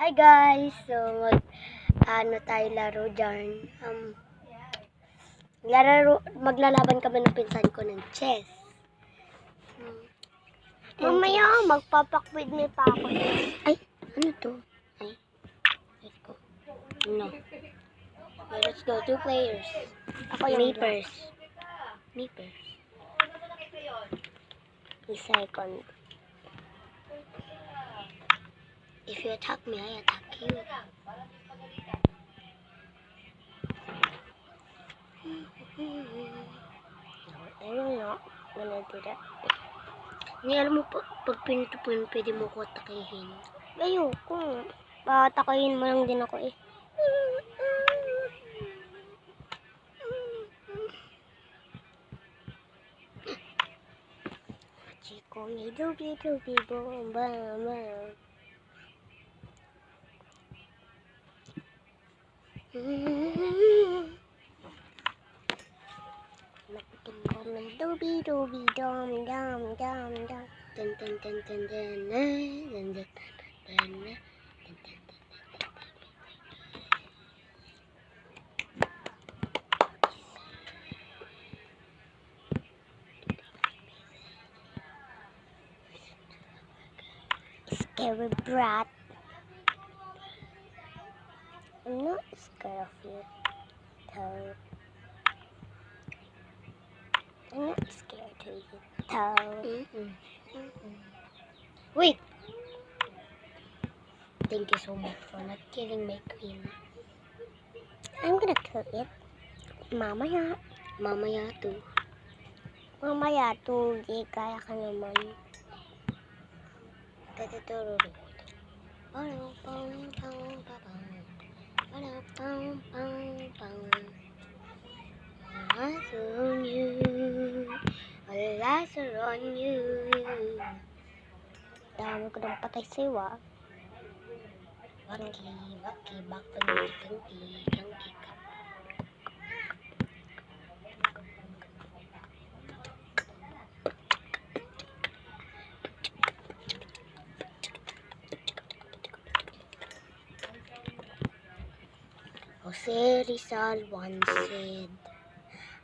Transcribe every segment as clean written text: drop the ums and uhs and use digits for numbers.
Hi guys! So, tayo laro dyan. Maglalaban kami ng pinsan ko ng chess. Mamaya, magpapakwid me pa ako. Ay, ano to? Ay, let's go. No. Okay, let's go. 2 players. Ako yung Meepers. Meepers. second. If you attack me, I attack you. I don't know when I do that. Hindi, alam mo, pag pinito po yun, pwede mo ko atakihin. Ayoko. Patakayin mo lang din ako eh. Chico, may dubi bomba. Napitin ko ng dubi dum dum dum dum. Dun dun dun dun dun dun dun dun dun. Scary brat. I'm not scared of you, Toad. I'm not scared of you, Toad. Wait! Thank you so much for not killing my queen. I'm gonna kill it. Mamaya. Mamaya to. Mamaya to, di kaya ka naman. Tataturo. On you. Alas on you. Dami ko ng patay sa'yo ah. Waki, waki, bakang, kang, kika. Jose Rizal once said,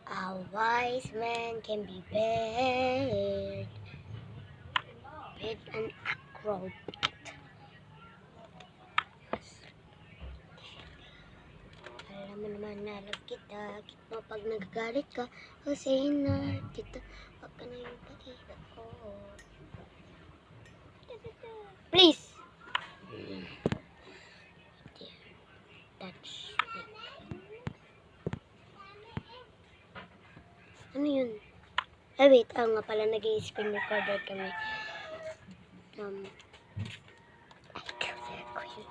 a wise man can be paired with an acrobat. Alam mo naman na love kita, mo pag nagagalit ka, kasi na kita, wag ka na yung pag-ibig ko. Please! Touch me. Ano yun? Ay wait, nga pala nag-i-screen recorder kami. I killed their queen.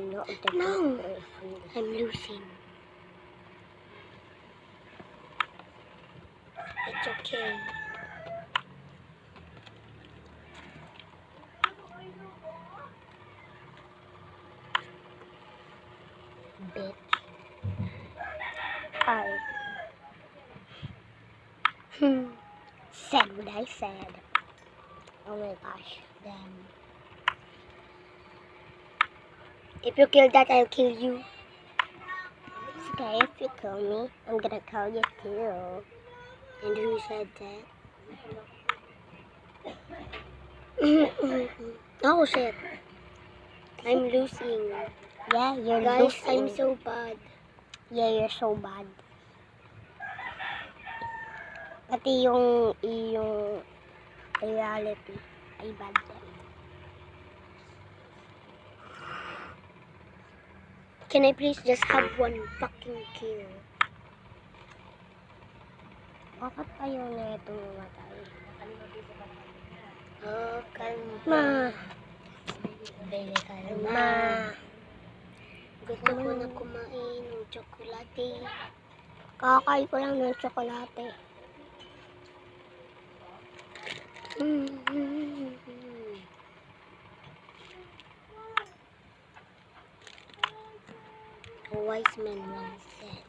No, I'm losing. It's okay. Bitch. I said what I said. Oh my gosh, damn. If you kill that, I'll kill you. It's okay if you kill me. I'm gonna kill you too. And who said that? Oh shit. I'm losing. Yeah, you're Guys, losing. I'm so bad. Yeah, you're so bad. Pati yung reality ay bad din. Can I please just have one fucking kill? Bakit ayaw na itong mamatay? Oh, Ma! Bili kalma. Gusto ko na kumain ng tsokolate. Kakakain ko lang ng tsokolate. A wise man once said,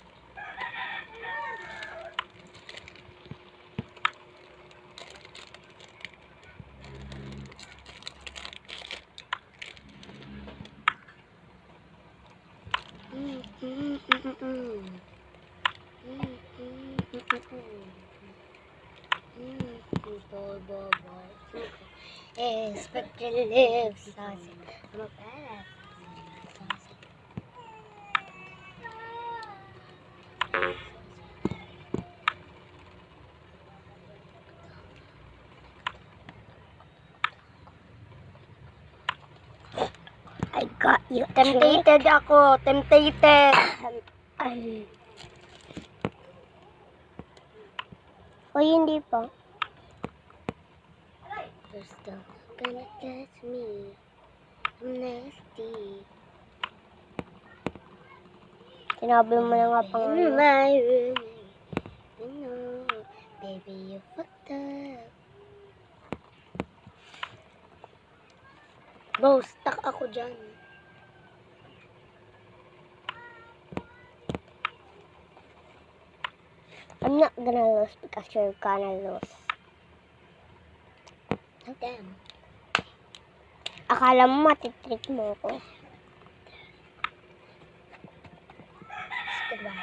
put your lips on it. I'm a bad. I got you. Tempted ako. Tempted. Ay. O, hindi pa. You're still gonna catch me. I'm nasty. Sinabi mo na nga In pangalan. my room. You know, baby, you fucked up. Bro, stuck ako dyan. I'm not gonna lose because you're gonna lose. Oh, damn. Akala mo matitrick mo ako. Skida.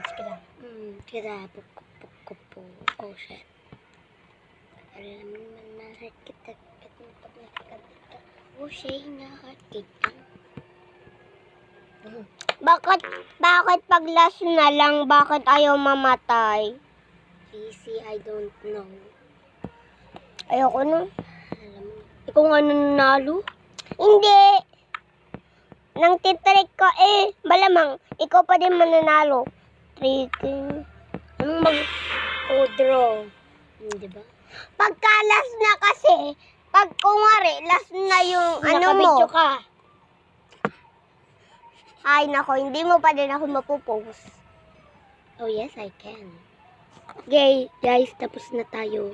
Skida. Skida. Puko. Oh, shit. Alam naman na heart kita. Pag nakakita. Oh, shit, na heart kita. Bakit pag last na lang, bakit ayaw mamatay? Easy, I don't know. Ayoko na. Alam mo. Ikaw nga nanalo? Hindi. Nang titrik ko malamang, ikaw pa din mananalo. Tricking. Anong mag-draw? Diba? Pagka last na kasi, pag kunwari, last na yung ano mo. Nakabidyo ka. Ay nako, hindi mo pa din ako mapupost. Oh, yes, I can. Okay, guys, tapos na tayo.